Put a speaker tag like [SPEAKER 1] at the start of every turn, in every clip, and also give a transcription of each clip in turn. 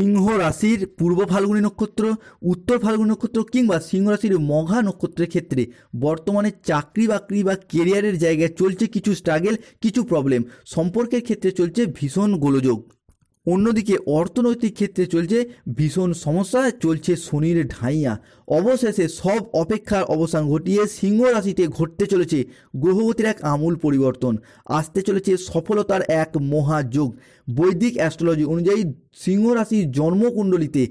[SPEAKER 1] সিংহ রাশির পূর্ব ফাল্গুনী নক্ষত্র, উত্তর ফাল্গুনী নক্ষত্র কিংবা সিংহ রাশির মঘা নক্ষত্রের ক্ষেত্রে বর্তমানে চাকরি বাকরি বা কেরিয়ারের জায়গায় চলছে কিছু স্ট্রাগল, কিছু প্রবলেম। সম্পর্কের ক্ষেত্রে চলছে ভীষণ গোলযোগ। অন্যদিকে অর্থনৈতিক ক্ষেত্রে চলছে ভীষণ সমস্যা, চলছে শনির ঢাইয়া। অবশেষে সব অপেক্ষার অবসান ঘটিয়ে সিংহ রাশিতে ঘটতে চলেছে গ্রহগতির এক আমূল পরিবর্তন। আসতে চলেছে সফলতার এক মহাযোগ। বৈদিক অ্যাস্ট্রোলজি অনুযায়ী সিংহ রাশির জন্মকুণ্ডলিতে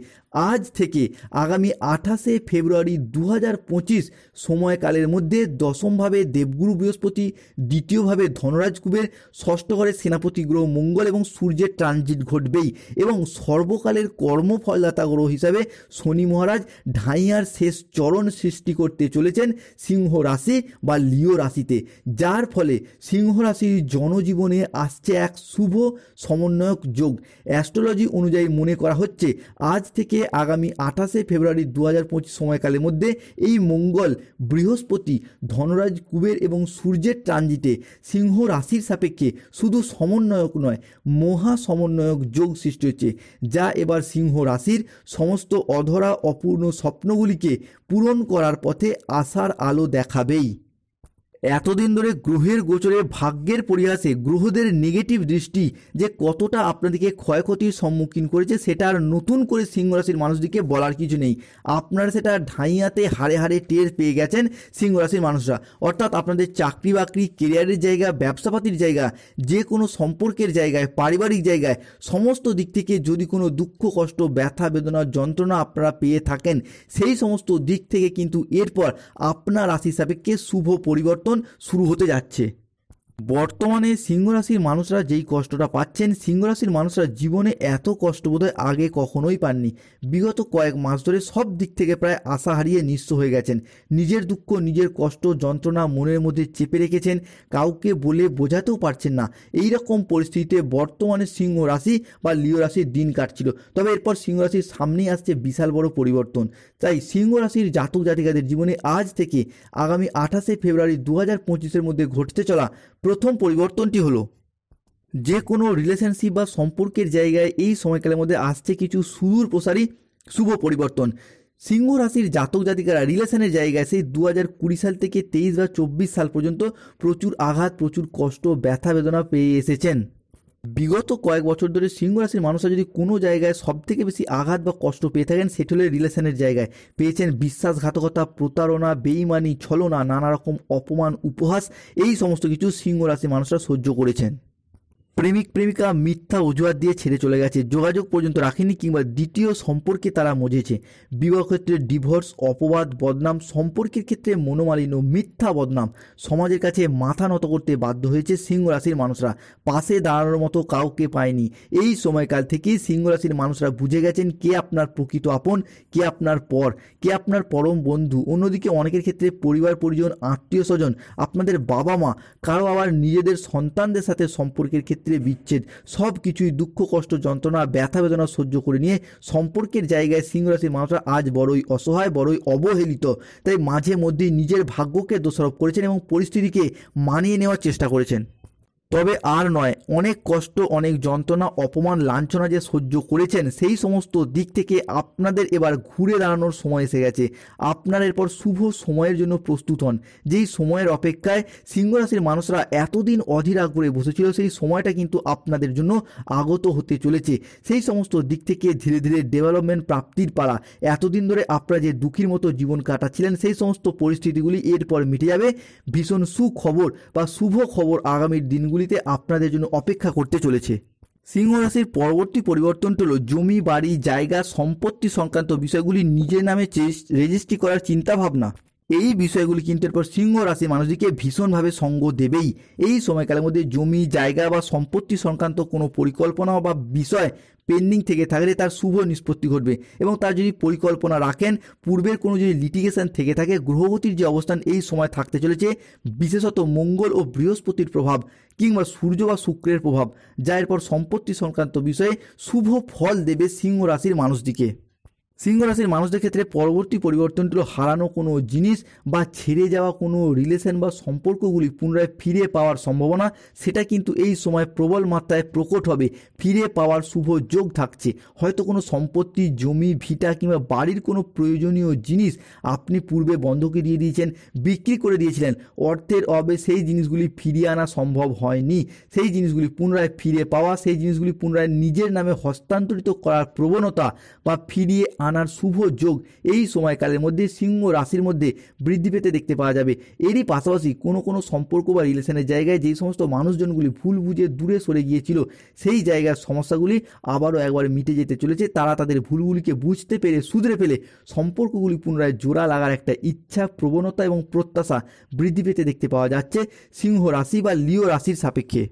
[SPEAKER 1] আজ থেকে আগামী 28শে ফেব্রুয়ারি 2025 সময়কালের মধ্যে দশমভাবে দেবগুরু বৃহস্পতি, দ্বিতীয়ভাবে ধনরাজ কুবের, ষষ্ঠ ঘরে সেনাপতি গ্রহ মঙ্গল এবং সূর্যের ট্রানজিট ঘটবেই। এবং সর্বকালের কর্মফলদাতা গ্রহ হিসাবে শনি মহারাজ ঢাইয়ার শেষ চরণ সৃষ্টি করতে চলেছেন সিংহ রাশি বা লিও রাশিতে, যার ফলে সিংহ রাশির জনজীবনে আসছে এক শুভ সমন্বয়ক যোগ। অ্যাস্ট্রোলজি অনুযায়ী মনে করা হচ্ছে আজ থেকে আগামী 28শে ফেব্রুয়ারি 2025 সময়কালের মধ্যে এই মঙ্গল, বৃহস্পতি, ধনরাজ কুবের এবং সূর্যের ট্রানজিটে সিংহ রাশির সাপেক্ষে শুধু সমন্বয়ক নয়, মহা সমন্বয়ক যোগ সৃষ্টি হচ্ছে, যা এবার সিংহ রাশির সমস্ত অধরা অপূর্ণ স্বপ্নগুলিকে পূরণ করার পথে আশার আলো দেখাবেই। এতদিন ধরে গ্রহের গোচরে ভাগ্যের পরিহাসে গ্রহদের নেগেটিভ দৃষ্টি যে কতটা আপনাদেরকে ক্ষয়ক্ষতির সম্মুখীন করেছে সেটা আর নতুন করে সিংহ রাশির মানুষদিকে বলার কিছু নেই। আপনারা সেটা ঢাইয়াতে হাড়ে হাড়ে টের পেয়ে গেছেন সিংহ রাশির মানুষরা। অর্থাৎ আপনাদের চাকরি বাকরি, কেরিয়ারের জায়গা, ব্যবসাপাতির জায়গা, যে কোনো সম্পর্কের জায়গায়, পারিবারিক জায়গায়, সমস্ত দিক থেকে যদি কোনো দুঃখ, কষ্ট, ব্যথা, বেদনা, যন্ত্রণা আপনারা পেয়ে থাকেন, সেই সমস্ত দিক থেকে কিন্তু এরপর আপনার রাশির সাপেক্ষে শুভ পরিবর্তন শুরু হতে যাচ্ছে। বর্তমানে সিংহ রাশির মানুষরা যেই কষ্টটা পাচ্ছেন, সিংহ রাশির মানুষরা জীবনে এত কষ্ট বোধহয় আগে কখনোই পাননি। বিগত কয়েক মাস ধরে সব দিক থেকে প্রায় আশা হারিয়ে নিঃস্ব হয়ে গেছেন। নিজের দুঃখ, নিজের কষ্ট, যন্ত্রণা মনের মধ্যে চেপে রেখেছেন, কাউকে বলে বোঝাতেও পারছেন না। এই রকম পরিস্থিতিতে বর্তমানে সিংহ রাশি বা লিও রাশির দিন কাটছিল। তবে এরপর সিংহ রাশির সামনেই আসছে বিশাল বড় পরিবর্তন। তাই সিংহ রাশির জাতক জাতিকাদের জীবনে আজ থেকে আগামী 28শে ফেব্রুয়ারি 2025-এর মধ্যে ঘটতে চলা প্রথম পরিবর্তনটি হলো যে কোনো রিলেশনশিপ বা সম্পর্কের জায়গায় এই সময়কালের মধ্যে আসছে কিছু সুদূর প্রসারী শুভ পরিবর্তন। সিংহ রাশির জাতক জাতিকারা রিলেশনের জায়গায় সেই 2020 সাল থেকে 23 বা 24 সাল পর্যন্ত প্রচুর আঘাত, প্রচুর কষ্ট, ব্যথা বেদনা পেয়ে এসেছেন। বিগত কয়েক বছর ধরে সিংহ রাশির মানুষরা যদি কোনো জায়গায় সবথেকে বেশি আঘাত বা কষ্ট পেয়ে থাকেন, সেটা হলো রিলেশনের জায়গায়। পেয়েছেন বিশ্বাসঘাতকতা, প্রতারণা, বেইমানি, ছলনা, নানা রকম অপমান, উপহাস, এই সমস্ত কিছু সিংহ রাশির মানুষরা সহ্য করেছেন। প্রেমিক প্রেমিকা মিথ্যা অজুহাত দিয়ে ছেড়ে চলে গেছে, যোগাযোগ পর্যন্ত রাখেনি কিংবা দ্বিতীয় সম্পর্কে তারা মজেছে। বিবাহ ক্ষেত্রে ডিভোর্স, অপবাদ, বদনাম, সম্পর্কের ক্ষেত্রে মনোমালিন্য, মিথ্যা বদনাম, সমাজের কাছে মাথা নত করতে বাধ্য হয়েছে সিংহ রাশির মানুষরা। পাশে দাঁড়ানোর মতো কাউকে পায়নি। এই সময়কাল থেকেই সিংহ রাশির মানুষরা বুঝে গেছেন কে আপনার প্রকৃত আপন, কে আপনার পর, কে আপনার পরম বন্ধু। অন্যদিকে অনেকের ক্ষেত্রে পরিবার পরিজন, আত্মীয় স্বজন, আপনাদের বাবা মা, কারো আবার নিজেদের সন্তানদের সাথে সম্পর্কের ক্ষেত্রে বিচ্ছেদ, সব কিছুই দুঃখ, কষ্ট, যন্ত্রণা, ব্যথা বেদনা সহ্য করে নিয়ে সম্পর্কের জায়গায় সিংহ রাশির মানুষরা আজ বড়ই অসহায়, বড়ই অবহেলিত। তাই মাঝে মধ্যেই নিজের ভাগ্যকে দোষারোপ করেছেন এবং পরিস্থিতিকে মানিয়ে নেওয়ার চেষ্টা করেছেন। তবে আর নয়, অনেক কষ্ট, অনেক যন্ত্রণা, অপমান, লাঞ্ছনা যে সহ্য করেছেন, সেই সমস্ত দিক থেকে আপনাদের এবার ঘুরে দাঁড়ানোর সময় এসে গেছে। আপনারা এরপর শুভ সময়ের জন্য প্রস্তুত হন। যেই সময়ের অপেক্ষায় সিংহ রাশির মানুষরা এতদিন অধীর আগ্রহে বসেছিল, সেই সময়টা কিন্তু আপনাদের জন্য আগত হতে চলেছে। সেই সমস্ত দিক থেকে ধীরে ধীরে ডেভেলপমেন্ট প্রাপ্তির পালা। এতদিন ধরে আপনারা যে দুঃখীর মতো জীবন কাটাচ্ছিলেন, সেই সমস্ত পরিস্থিতিগুলি এরপর মিটে যাবে। ভীষণ সুখবর বা শুভ খবর আগামীর দিনগুলি আপনাদের জন্য অপেক্ষা করতে চলেছে। সিংহ রাশির পরবর্তী পরিবর্তনটি হল জমি, বাড়ি, জায়গা, সম্পত্তি সংক্রান্ত বিষয়গুলি নিজের নামে রেজিস্ট্রি করার চিন্তা ভাবনা। এই বিষয়গুলি কিন্তু এরপর সিংহ রাশির মানুষদেরকে ভীষণভাবে সঙ্গ দেবেই। এই সময়কালের মধ্যে জমি, জায়গা বা সম্পত্তি সংক্রান্ত কোনো পরিকল্পনা বা বিষয় পেন্ডিং থেকে থাকলে তার শুভ নিষ্পত্তি ঘটবে। এবং তার যদি পরিকল্পনা রাখেন, পূর্বের কোনো যদি লিটিগেশন থেকে থাকে, গ্রহগতির যে অবস্থান এই সময় থাকতে চলেছে, বিশেষত মঙ্গল ও বৃহস্পতির প্রভাব কিংবা সূর্য বা শুক্রের প্রভাব, যা এরপর সম্পত্তি সংক্রান্ত বিষয়ে শুভ ফল দেবে সিংহ রাশির মানুষদিকে। সিংহ রাশির মানুষদের ক্ষেত্রে পরবর্তী পরিবর্তনটি হলো হারানো কোনো জিনিস বা ছেড়ে যাওয়া কোনো রিলেশন বা সম্পর্কগুলি পুনরায় ফিরে পাওয়ার সম্ভাবনা, সেটা কিন্তু এই সময় প্রবল মাত্রায় প্রকট হবে। ফিরে পাওয়ার শুভ যোগ থাকছে। হয়তো কোনো সম্পত্তি, জমি, ভিটা কিংবা বাড়ির কোনো প্রয়োজনীয় জিনিস আপনি পূর্বে বন্ধকে দিয়ে দিয়েছেন, বিক্রি করে দিয়েছিলেন, অর্থের অভাবে সেই জিনিসগুলি ফিরিয়ে আনা সম্ভব হয়নি। সেই জিনিসগুলি পুনরায় ফিরে পাওয়া, সেই জিনিসগুলি পুনরায় নিজের নামে হস্তান্তরিত করার প্রবণতা বা ফিরিয়ে আনার শুভ যোগ এই সময়কালের মধ্যে সিংহ রাশির মধ্যে বৃদ্ধি পেতে দেখতে পাওয়া যাবে। এরই পাশাপাশি কোনো সম্পর্ক বা রিলেশনের জায়গায় যেই সমস্ত মানুষজনগুলি ভুল বুঝে দূরে সরে গিয়েছিল, সেই জায়গার সমস্যাগুলি আবারও একবার মিটে যেতে চলেছে। তারা তাদের ভুলগুলিকে বুঝতে পেরে শুধরে ফেলে সম্পর্কগুলি পুনরায় জোড়া লাগার একটা ইচ্ছা, প্রবণতা এবং প্রত্যাশা বৃদ্ধি পেতে দেখতে পাওয়া যাচ্ছে সিংহ রাশি বা লিও রাশির সাপেক্ষে।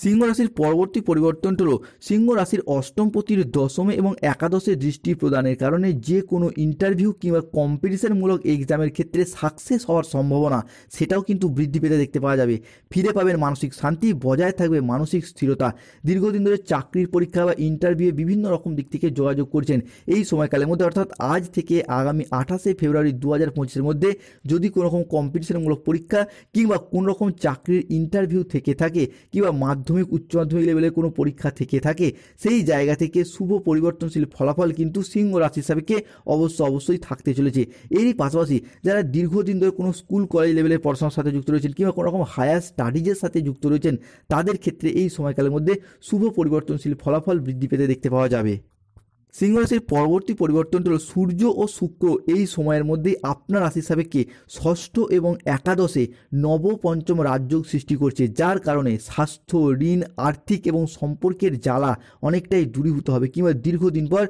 [SPEAKER 1] সিংহ রাশির পরবর্তী পরিবর্তনটি হলো সিংহ রাশির অষ্টমপতির দশমে এবং একাদশে দৃষ্টি প্রদানের কারণে যে কোনো ইন্টারভিউ কিংবা কম্পিটিশনমূলক এক্সামের ক্ষেত্রে সাকসেস হওয়ার সম্ভাবনা সেটাও কিন্তু বৃদ্ধি পেতে দেখতে পাওয়া যাবে। ফিরে পাবেন মানসিক শান্তি, বজায় থাকবে মানসিক স্থিরতা। দীর্ঘদিন ধরে চাকরির পরীক্ষা বা ইন্টারভিউ বিভিন্ন রকম দিক থেকে যোগাযোগ করছেন, এই সময়কালের মধ্যে অর্থাৎ আজ থেকে আগামী 28শে ফেব্রুয়ারি 2025-এর মধ্যে যদি কোনো রকম কম্পিটিশনমূলক পরীক্ষা কিংবা কোনো রকম চাকরির ইন্টারভিউ থেকে থাকে কিংবা মাধ্যমিক উচ্চ মাধ্যমিক লেভেলের কোনো পরীক্ষা থেকে থাকে, সেই জায়গা থেকে শুভ পরিবর্তনশীল ফলাফল কিন্তু সিংহ রাশির সাপেক্ষে অবশ্যই থাকতে চলেছে। এরই পাশাপাশি যারা দীর্ঘদিন ধরে কোনো স্কুল কলেজ লেভেলের পড়াশোনার সাথে যুক্ত রয়েছেন কিংবা কোনো রকম হায়ার স্টাডিজের সাথে যুক্ত রয়েছেন, তাদের ক্ষেত্রে এই সময়কালের মধ্যে শুভ পরিবর্তনশীল ফলাফল বৃদ্ধি পেতে দেখতে পাওয়া যাবে। সিংহ রাশির পরবর্তী পরিবর্তনটি হল সূর্য ও শুক্র এই সময়ের মধ্যেই আপনার রাশির সাপেক্ষে ষষ্ঠ এবং একাদশে নবপঞ্চম রাজযোগ সৃষ্টি করছে, যার কারণে স্বাস্থ্য, ঋণ, আর্থিক এবং সম্পর্কের জ্বালা অনেকটাই দূরীভূত হবে কিংবা দীর্ঘদিন পর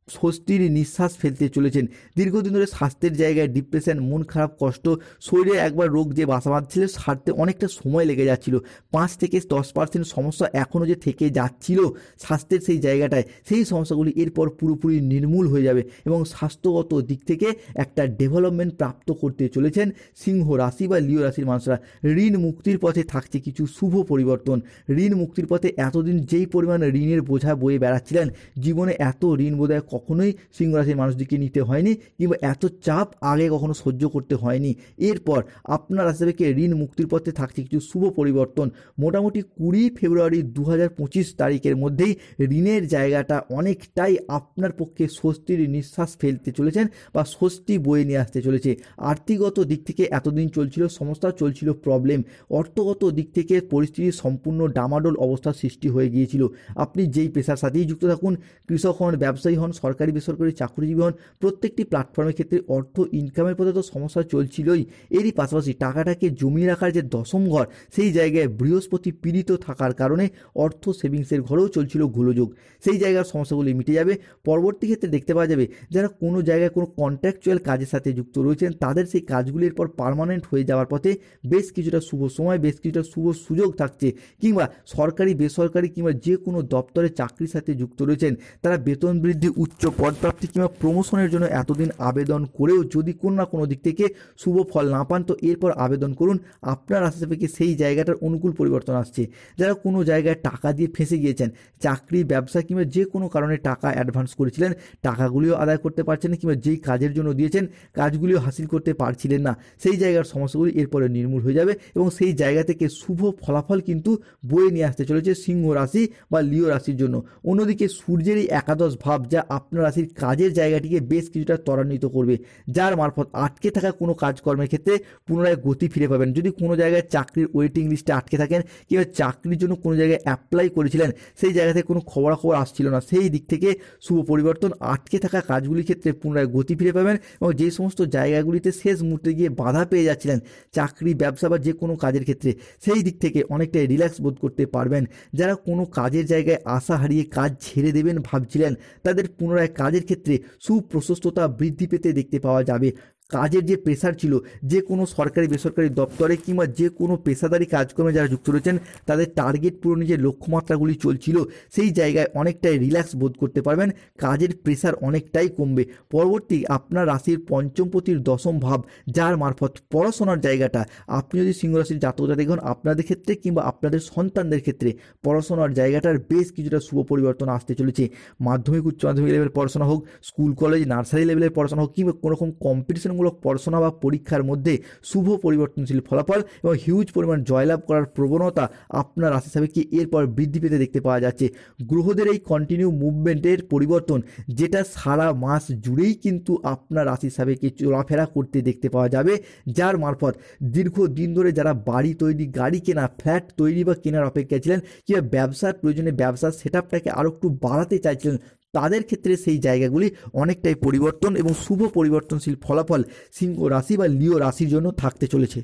[SPEAKER 1] স্বস্তির নিঃশ্বাস ফেলতে চলেছেন। দীর্ঘদিন ধরে স্বাস্থ্যের জায়গায় ডিপ্রেশন, মন খারাপ, কষ্ট, শরীরে একবার রোগ যে বাসা বাঁধছিল সারতে অনেকটা সময় লেগে যাচ্ছিল, 5 থেকে 10% সমস্যা এখনও যে থেকে যাচ্ছিল স্বাস্থ্যের সেই জায়গাটায়, সেই সমস্যাগুলি এরপর পুরোপুরি নির্মূল হয়ে যাবে এবং স্বাস্থ্যগত দিক থেকে একটা ডেভেলপমেন্ট প্রাপ্ত করতে চলেছেন সিংহ রাশি বা লিও রাশির মানুষরা। ঋণ মুক্তির পথে থাকছে কিছু শুভ পরিবর্তন। ঋণ মুক্তির পথে এতদিন যেই পরিমাণে ঋণের বোঝা বয়ে বেড়াচ্ছিলেন, জীবনে এত ঋণ বোধহয় কখনোই সিংহ রাশির মানুষদেরকে নিতে হয়নি কিংবা এত চাপ আগে কখনো সহ্য করতে হয়নি। এরপর আপনার রাশি থেকে ঋণ মুক্তির পথে থাকছে কিছু শুভ পরিবর্তন। মোটামুটি 20 ফেব্রুয়ারি 2025 তারিখের মধ্যেই ঋণের জায়গাটা অনেকটাই আপনার পক্ষে স্বস্তির নিঃশ্বাস ফেলতে চলেছেন বা স্বস্তি বয়ে নিয়ে আসতে চলেছে। আর্থিকগত দিক থেকে এতদিন চলছিল সমস্যা, চলছিল প্রবলেম। অর্থগত দিক থেকে পরিস্থিতির সম্পূর্ণ ডামাডোল অবস্থার সৃষ্টি হয়ে গিয়েছিল। আপনি যেই পেশার সাথেই যুক্ত থাকুন, কৃষক হন, ব্যবসায়ী হন, সরকারি বেসরকারি চাকরিজীবী হন, প্রত্যেকটি প্ল্যাটফর্মের ক্ষেত্রে অর্থ ইনকামের পথে তো সমস্যা চলছিলই। এরই পাশাপাশি টাকাটাকে জমিয়ে রাখার যে দশম ঘর, সেই জায়গায় বৃহস্পতি পীড়িত থাকার কারণে অর্থ সেভিংসের ঘরেও চলছিল গোলযোগ। সেই জায়গার সমস্যাগুলি মিটে যাবে। পরবর্তী ক্ষেত্রে দেখতে পাওয়া যাবে যারা কোনো জায়গায় কোনো কন্ট্রাকচুয়াল কাজের সাথে যুক্ত রয়েছেন, তাদের সেই কাজগুলির পর পার্মানেন্ট হয়ে যাওয়ার পথে বেশ কিছুটা শুভ সময়, বেশ কিছুটা শুভ সুযোগ থাকছে। কিংবা সরকারি বেসরকারি কিংবা যে কোনো দপ্তরে চাকরির সাথে যুক্ত রয়েছেন, তারা বেতন বৃদ্ধি, উচ্চ পদপ্রাপ্তি কিংবা প্রমোশনের জন্য এতদিন আবেদন করেও যদি কোনো না কোনো দিক থেকে শুভ ফল না পান, তো এরপর আবেদন করুন। আপনার আশেপাশে সেই জায়গাটার অনুকূল পরিবর্তন আসছে। যারা কোনো জায়গায় টাকা দিয়ে ফেঁসে গিয়েছেন, চাকরি, ব্যবসা কিংবা যে কোনো কারণে টাকা অ্যাডভান্স করেছিলেন, টাকাগুলিও আদায় করতে পারছেন না কিংবা যেই কাজের জন্য দিয়েছেন কাজগুলিও হাসিল করতে পারছিলেন না, সেই জায়গার সমস্যাগুলি এরপরে নির্মূল হয়ে যাবে এবং সেই জায়গা থেকে শুভ ফলাফল কিন্তু বয়ে নিয়ে আসতে চলেছে সিংহ রাশি বা লিও রাশির জন্য। অন্যদিকে সূর্যের এই একাদশ ভাব যা আপনার রাশির কাজের জায়গাটিকে বেশ কিছুটা ত্বরান্বিত করবে, যার মারফত আটকে থাকা কোনো কাজকর্মের ক্ষেত্রে পুনরায় গতি ফিরে পাবেন। যদি কোনো জায়গায় চাকরির ওয়েটিং লিস্টে আটকে থাকেন কিংবা চাকরির জন্য কোনো জায়গায় অ্যাপ্লাই করেছিলেন, সেই জায়গা থেকে কোনো খবরাখবর আসছিল না, সেই দিক থেকে শুভ পরিবর্তন। আটকে থাকা কাজগুলির ক্ষেত্রে পুনরায় গতি ফিরে পাবেন এবং যে সমস্ত জায়গাগুলিতে শেষ মুহূর্তে গিয়ে বাধা পেয়ে যাচ্ছিলেন চাকরি, ব্যবসা বা যে কোনো কাজের ক্ষেত্রে, সেই দিক থেকে অনেকটাই রিল্যাক্স বোধ করতে পারবেন। যারা কোনো কাজের জায়গায় আশা হারিয়ে কাজ ছেড়ে দেবেন ভাবছিলেন, তাদের পুনরায় কাজের ক্ষেত্রে সুপ্রশস্ততা বৃদ্ধি পেতে দেখতে পাওয়া যাবে। কাজের যে প্রেশার ছিল, যে কোনো সরকারি বেসরকারি দপ্তরে কিংবা যে কোনো পেশাদারি কাজকর্মে যারা যুক্ত রয়েছেন তাদের টার্গেট পূরণের যে লক্ষ্যমাত্রাগুলি চলছিল সেই জায়গায় অনেকটাই রিল্যাক্স বোধ করতে পারবেন, কাজের প্রেশার অনেকটাই কমবে। পরবর্তী আপনার রাশির পঞ্চমপতির দশম ভাব, যার মারফত পড়াশোনার জায়গাটা, আপনি যদি সিংহ রাশির জাতক জাতিক হন, আপনাদের ক্ষেত্রে কিংবা আপনাদের সন্তানদের ক্ষেত্রে পড়াশোনার জায়গাটার বেশ কিছুটা শুভ পরিবর্তন আসতে চলেছে। মাধ্যমিক উচ্চ মাধ্যমিক লেভেলের পড়াশোনা হোক, স্কুল কলেজ নার্সারি লেভেলের পড়াশোনা হোক, কিংবা কোনো রকম কম্পিটিশনমূলক পড়াশোনা বা পরীক্ষার মধ্যে শুভ পরিবর্তনশীল ফলাফল এবং হিউজ পরিমাণ জয়লাভ করার প্রবণতা আপনার রাশি সাপেক্ষে এরপর বৃদ্ধি পেতে দেখতে পাওয়া যাচ্ছে। গ্রহদের এই কন্টিনিউ মুভমেন্টের পরিবর্তন, যেটা সারা মাস জুড়েই কিন্তু আপনার রাশি সাপেক্ষে চলাফেরা করতে দেখতে পাওয়া যাবে, যার মারফত দীর্ঘদিন ধরে যারা বাড়ি তৈরি, গাড়ি কেনা, ফ্ল্যাট তৈরি বা কেনার অপেক্ষায় ছিলেন, কিংবা ব্যবসার প্রয়োজনে ব্যবসার সেটআপটাকে আরও একটু বাড়াতে চাইছিলেন, তাদের ক্ষেত্রে সেই জায়গাগুলি অনেকটাই পরিবর্তন এবং শুভ পরিবর্তনশীল ফলাফল সিংহ রাশি বা লিও রাশির জন্য থাকতে চলেছে।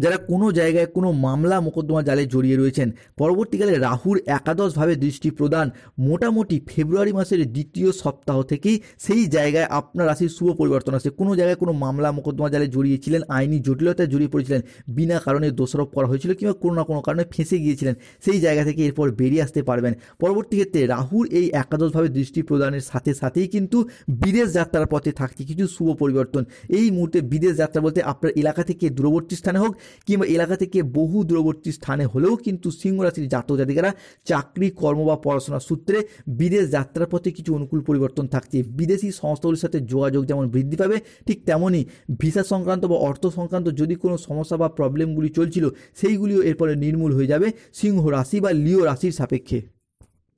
[SPEAKER 1] যারা কোনো জায়গায় কোনো মামলা মোকদ্দমা জালে জড়িয়ে রয়েছেন, পরবর্তীকালে রাহুর একাদশভাবে দৃষ্টি প্রদান মোটামুটি ফেব্রুয়ারি মাসের দ্বিতীয় সপ্তাহ থেকেই সেই জায়গায় আপনার রাশির শুভ পরিবর্তন আসে। কোনো জায়গায় কোনো মামলা মোকদ্দমা জালে জড়িয়েছিলেন, আইনি জটিলতায় জড়িয়ে পড়েছিলেন, বিনা কারণে দোষারোপ করা হয়েছিল কিংবা কোনো না কোনো কারণে ফেঁসে গিয়েছিলেন, সেই জায়গা থেকে এরপর বেরিয়ে আসতে পারবেন। পরবর্তী ক্ষেত্রে রাহুর এই একাদশভাবে দৃষ্টি প্রদানের সাথে সাথেই কিন্তু বিদেশ যাত্রার পথে থাকছে কিছু শুভ পরিবর্তন। এই মুহূর্তে বিদেশ যাত্রা বলতে আপনার এলাকা থেকে দূরবর্তী স্থানে হোক কিংবা এলাকা থেকে বহু দূরবর্তী স্থানে হলেও কিন্তু সিংহ রাশির জাতক জাতিকারা চাকরি, কর্ম বা পড়াশোনার সূত্রে বিদেশ যাত্রার পথে কিছু অনুকূল পরিবর্তন থাকছে। বিদেশি সংস্থাগুলির সাথে যোগাযোগ যেমন বৃদ্ধি পাবে, ঠিক তেমনই ভিসা সংক্রান্ত বা অর্থ সংক্রান্ত যদি কোনো সমস্যা বা প্রবলেমগুলি চলছিল সেইগুলিও এরপরে নির্মূল হয়ে যাবে সিংহ রাশি বা লিও রাশির সাপেক্ষে।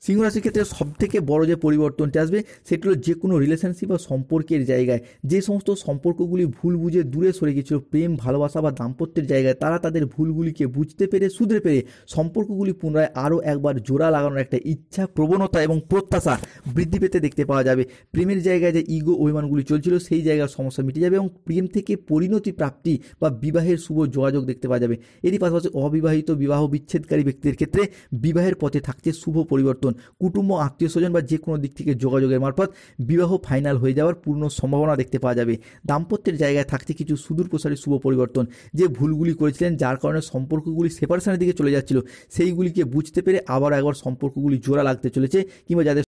[SPEAKER 1] সিংহ রাশির ক্ষেত্রে সবথেকে বড় যে পরিবর্তনটি আসবে সেটি হলো যে কোনো রিলেশনশিপ বা সম্পর্কের জায়গায় যে সমস্ত সম্পর্কগুলি ভুল বুঝে দূরে সরে গিয়েছিল, প্রেম, ভালোবাসা বা দাম্পত্যের জায়গায়, তারা তাদের ভুলগুলিকে বুঝতে পেরে শুধরে পেরে সম্পর্কগুলি পুনরায় আরও একবার জোড়া লাগানোর একটা ইচ্ছা, প্রবণতা এবং প্রত্যাশা বৃদ্ধি পেতে দেখতে পাওয়া যাবে। প্রেমের জায়গায় যে ইগো অভিমানগুলি চলছিল সেই জায়গার সমস্যা মিটে যাবে এবং প্রেম থেকে পরিণতি প্রাপ্তি বা বিবাহের শুভ যোগাযোগ দেখতে পাওয়া যাবে। এরই পাশাপাশি অবিবাহিত বিবাহ বিচ্ছেদকারী ব্যক্তিদের ক্ষেত্রে বিবাহের পথে থাকছে শুভ পরিবর্তন। কুটুম্ব, আত্মীয় স্বজন বা যে কোনো দিক থেকে যোগাযোগের মারফত বিবাহ ফাইনাল হয়ে যাওয়ার পূর্ণ সম্ভাবনা দেখতে পাওয়া যাবে। দাম্পত্যের জায়গায় থাকছে কিছু সুদূর প্রসারী শুভ পরিবর্তন। যে ভুলগুলি করেছিলেন যার কারণে সম্পর্কগুলি সেপারেশনের দিকে চলে যাচ্ছিল, সেইগুলিকে বুঝতে পেরে আবার একবার সম্পর্কগুলি জোড়া লাগতে চলেছে, কিংবা যাদের